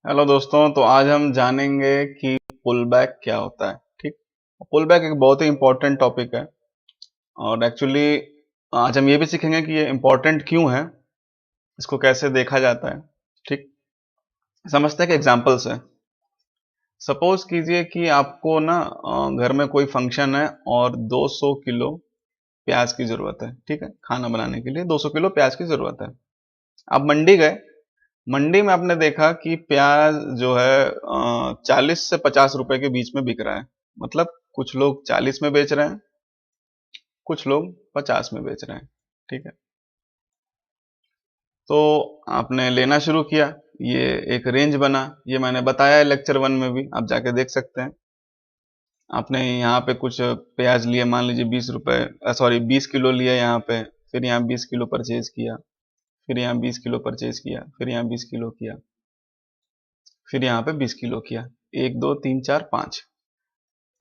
Hello दोस्तों, तो आज हम जानेंगे कि पुल बैक क्या होता है। ठीक। पुल बैक एक बहुत ही इम्पोर्टेंट टॉपिक है और एक्चुअली आज हम ये भी सीखेंगे कि ये इम्पोर्टेंट क्यों है, इसको कैसे देखा जाता है। ठीक। समझते हैं कि एग्जांपल से सपोज कीजिए कि आपको ना घर में कोई फंक्शन है और 200 किलो प्याज की ज़रूरत है। ठीक है, खाना बनाने के लिए 200 किलो प्याज की ज़रूरत है। आप मंडी गए, मंडी में आपने देखा कि प्याज जो है 40 से 50 रुपए के बीच में बिक रहा है। मतलब कुछ लोग 40 में बेच रहे हैं, कुछ लोग 50 में बेच रहे हैं। ठीक है, तो आपने लेना शुरू किया, ये एक रेंज बना। ये मैंने बताया है लेक्चर 1 में भी, आप जाके देख सकते हैं। आपने यहाँ पे कुछ प्याज लिए, मान लीजिए 20 रुपए, सॉरी 20 किलो लिए यहाँ पे, फिर यहाँ 20 किलो परचेज किया, फिर यहाँ 20 किलो परचेज किया, फिर यहाँ 20 किलो किया, फिर यहाँ पे 20 किलो किया। 1 2 3 4 5,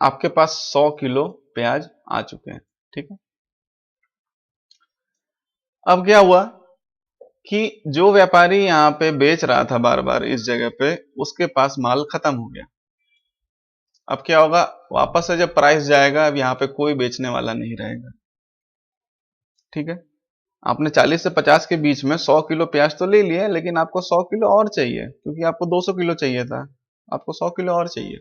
आपके पास 100 किलो प्याज आ चुके हैं। ठीक है, अब क्या हुआ कि जो व्यापारी यहाँ पे बेच रहा था बार बार इस जगह पे, उसके पास माल खत्म हो गया। अब क्या होगा, वापस से जब प्राइस जाएगा, अब यहाँ पे कोई बेचने वाला नहीं रहेगा। ठीक है, आपने 40 से 50 के बीच में 100 किलो प्याज तो ले लिया, लेकिन आपको 100 किलो और चाहिए, क्योंकि आपको 200 किलो चाहिए था, आपको 100 किलो और चाहिए।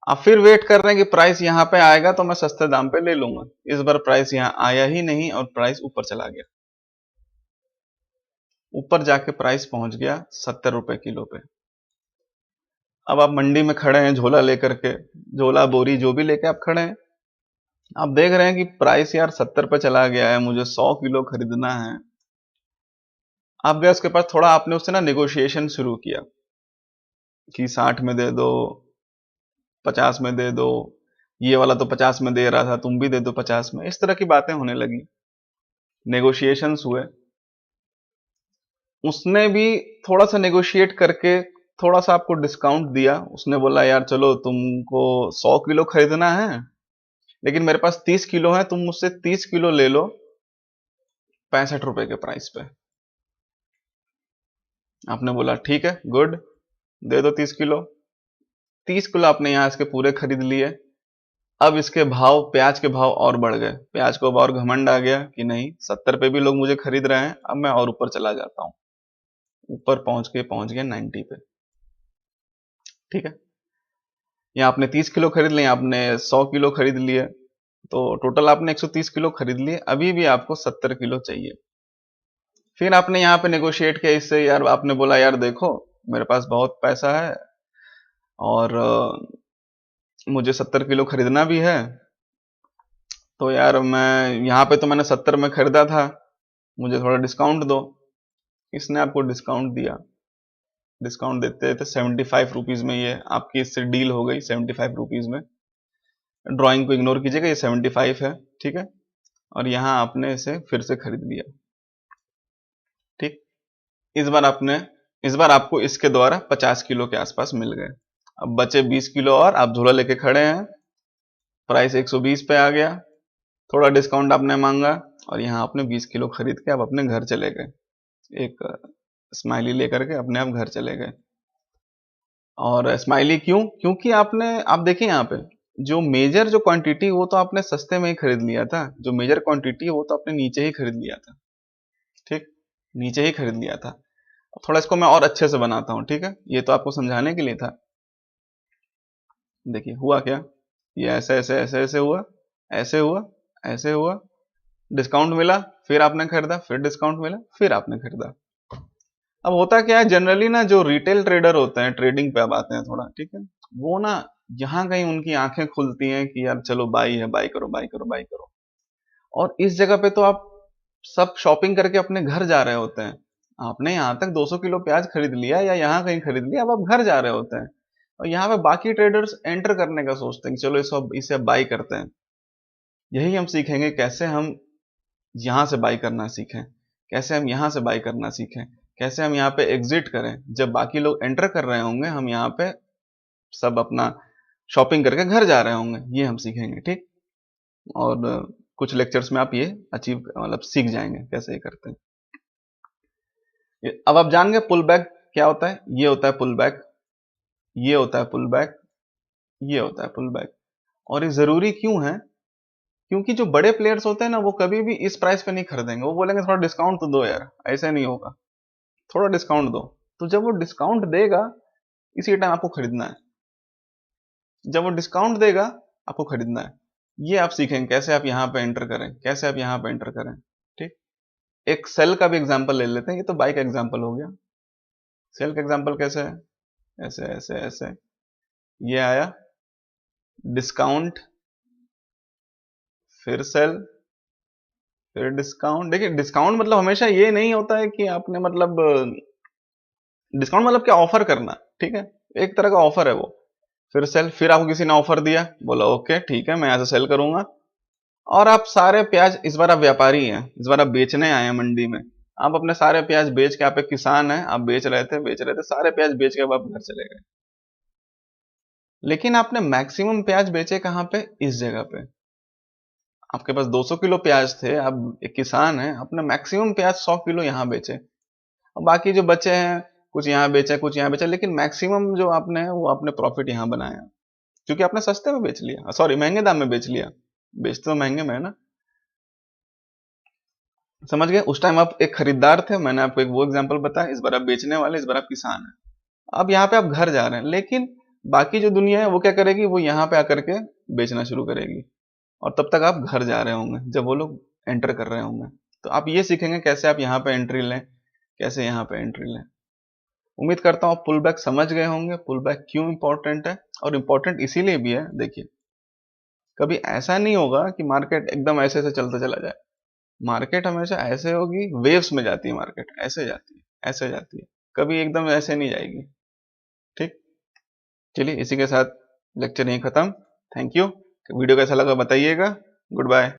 आप फिर वेट कर रहे हैं कि प्राइस यहाँ पे आएगा तो मैं सस्ते दाम पे ले लूंगा। इस बार प्राइस यहाँ आया ही नहीं और प्राइस ऊपर चला गया। ऊपर जाके प्राइस पहुंच गया 70 रुपए किलो पे। अब आप मंडी में खड़े हैं झोला लेकर के, झोला बोरी जो भी लेके आप खड़े हैं, आप देख रहे हैं कि प्राइस यार 70 पे चला गया है, मुझे 100 किलो खरीदना है। आप गए उसके पास, थोड़ा आपने उससे ना निगोशिएशन शुरू किया कि 60 में दे दो, 50 में दे दो, ये वाला तो 50 में दे रहा था, तुम भी दे दो 50 में। इस तरह की बातें होने लगी, नेगोशिएशंस हुए। उसने भी थोड़ा सा नेगोशिएट करके थोड़ा सा आपको डिस्काउंट दिया। उसने बोला यार चलो, तुमको 100 किलो खरीदना है, लेकिन मेरे पास 30 किलो है, तुम मुझसे 30 किलो ले लो 65 रुपए के प्राइस पे। आपने बोला ठीक है, गुड, दे दो 30 किलो। 30 किलो आपने यहाँ इसके पूरे खरीद लिए। अब इसके भाव, प्याज के भाव और बढ़ गए। प्याज को अब और घमंड आ गया कि नहीं, 70 पे भी लोग मुझे खरीद रहे हैं, अब मैं और ऊपर चला जाता हूँ। ऊपर पहुंच गया 90 पे। ठीक है, या आपने 30 किलो खरीद लिए, आपने 100 किलो खरीद लिए, तो टोटल आपने 130 किलो खरीद लिए। अभी भी आपको 70 किलो चाहिए। फिर आपने यहाँ पे नेगोशिएट किया इससे, यार आपने बोला यार देखो, मेरे पास बहुत पैसा है और मुझे 70 किलो खरीदना भी है, तो यार मैं यहाँ पे, तो मैंने 70 में खरीदा था, मुझे थोड़ा डिस्काउंट दो। इसने आपको डिस्काउंट दिया। डिस्काउंट देते देते 75 रुपीज में ये आपकी इससे डील हो गई। 75 रुपीज में, ड्राइंग को इग्नोर कीजिएगा, ये 75 है। ठीक है, और यहाँ आपने इसे फिर से खरीद लिया। ठीक, इस बार आपको इसके द्वारा 50 किलो के आसपास मिल गए। अब बचे 20 किलो और आप झोला लेके खड़े हैं, प्राइस 120 पे आ गया, थोड़ा डिस्काउंट आपने मांगा और यहाँ आपने 20 किलो खरीद के आप अपने घर चले गए। एक स्माइली लेकर के अपने आप घर चले गए। और स्माइली क्यों? क्योंकि आप देखिए यहाँ पे, जो मेजर जो क्वांटिटी वो तो आपने सस्ते में ही खरीद लिया था, जो मेजर क्वांटिटी है वो तो आपने नीचे ही खरीद लिया था। ठीक, नीचे ही खरीद लिया था। थोड़ा इसको मैं और अच्छे से बनाता हूँ। ठीक है, ये तो आपको समझाने के लिए था। देखिए हुआ क्या, ये ऐसे ऐसे ऐसे ऐसे हुआ, ऐसे हुआ, ऐसे हुआ, डिस्काउंट मिला, फिर आपने खरीदा, फिर डिस्काउंट मिला, फिर आपने खरीदा। अब होता क्या है, जनरली ना जो रिटेल ट्रेडर होते हैं, ट्रेडिंग पे अब आते हैं थोड़ा, ठीक है, वो ना यहाँ कहीं उनकी आंखें खुलती हैं कि यार चलो बाई है, बाई करो, बाई करो, बाई करो। और इस जगह पे तो आप सब शॉपिंग करके अपने घर जा रहे होते हैं। आपने यहाँ तक 200 किलो प्याज खरीद लिया या यहाँ कहीं खरीद लिया, अब आप घर जा रहे होते हैं और यहाँ पे बाकी ट्रेडर्स एंटर करने का सोचते हैं कि चलो इसे बाई करते हैं। यही हम सीखेंगे, कैसे हम यहाँ से बाई करना सीखें, कैसे हम यहाँ से बाई करना सीखें, कैसे हम यहाँ पे एग्जिट करें। जब बाकी लोग एंटर कर रहे होंगे, हम यहाँ पे सब अपना शॉपिंग करके घर जा रहे होंगे, ये हम सीखेंगे। ठीक, और कुछ लेक्चर्स में आप ये अचीव, मतलब सीख जाएंगे कैसे ये करते हैं। अब आप जान गए पुल बैक क्या होता है, ये होता है पुल बैक, ये होता है पुल बैक, ये होता है पुल बैक। और ये जरूरी क्यों है, क्योंकि जो बड़े प्लेयर्स होते हैं ना वो कभी भी इस प्राइस पे नहीं खरीदेंगे, वो बोलेंगे थोड़ा डिस्काउंट तो दो यार, ऐसे नहीं होगा, थोड़ा डिस्काउंट दो। तो जब वो डिस्काउंट देगा इसी टाइम आपको खरीदना है, जब वो डिस्काउंट देगा आपको खरीदना है। ये आप सीखेंगे कैसे आप यहाँ पे एंटर करें, कैसे आप यहाँ पे एंटर करें। ठीक, एक सेल का भी एग्जांपल ले लेते हैं, ये तो बाई का एग्जांपल हो गया। सेल का एग्जांपल कैसे है, ऐसे ऐसे ऐसे, ये आया डिस्काउंट, फिर सेल, फिर डिस्काउंट। देखिए डिस्काउंट मतलब हमेशा ये नहीं होता है कि आपने मतलब डिस्काउंट मतलब क्या, ऑफर करना, ठीक है, एक तरह का ऑफर है वो। फिर सेल, फिर आपको किसी ने ऑफर दिया, बोला ओके ठीक है मैं यहाँ से सेल करूंगा, और आप सारे प्याज, इस बार आप व्यापारी हैं, इस बार आप बेचने आए हैं मंडी में, आप अपने सारे प्याज बेच के, आप एक किसान हैं, आप बेच रहे थे सारे प्याज बेच के अब आप घर चले गए। लेकिन आपने मैक्सिमम प्याज बेचे कहाँ पे, इस जगह पे। आपके पास 200 किलो प्याज थे, आप एक किसान हैं, अपने मैक्सिमम प्याज 100 किलो यहाँ बेचे, और बाकी जो बचे हैं कुछ यहाँ बेचे कुछ यहाँ बेचे, लेकिन मैक्सिमम जो आपने है वो आपने प्रॉफिट यहाँ बनाया, क्योंकि आपने सस्ते में बेच लिया, सॉरी महंगे दाम में बेच लिया, बेचते तो महंगे में है ना। समझ गए, उस टाइम आप एक खरीदार थे, मैंने आपको एक वो एग्जांपल बताया, इस बार आप बेचने वाले, इस बार आप किसान हैं। अब यहाँ पे आप घर जा रहे हैं, लेकिन बाकी जो दुनिया है वो क्या करेगी, वो यहाँ पे आकर के बेचना शुरू करेगी, और तब तक आप घर जा रहे होंगे जब वो लोग एंटर कर रहे होंगे। तो आप ये सीखेंगे कैसे आप यहाँ पे एंट्री लें, कैसे यहाँ पे एंट्री लें। उम्मीद करता हूँ आप पुल बैक समझ गए होंगे, पुल बैक क्यों इंपॉर्टेंट है, और इंपॉर्टेंट इसीलिए भी है, देखिए कभी ऐसा नहीं होगा कि मार्केट एकदम ऐसे से चलता चला जाए, मार्केट हमेशा ऐसे होगी, वेव्स में जाती है मार्केट, ऐसे जाती है ऐसे जाती है, कभी एकदम ऐसे नहीं जाएगी। ठीक, चलिए इसी के साथ लेक्चर यहीं खत्म। थैंक यू, वीडियो कैसा लगा बताइएगा। Good bye.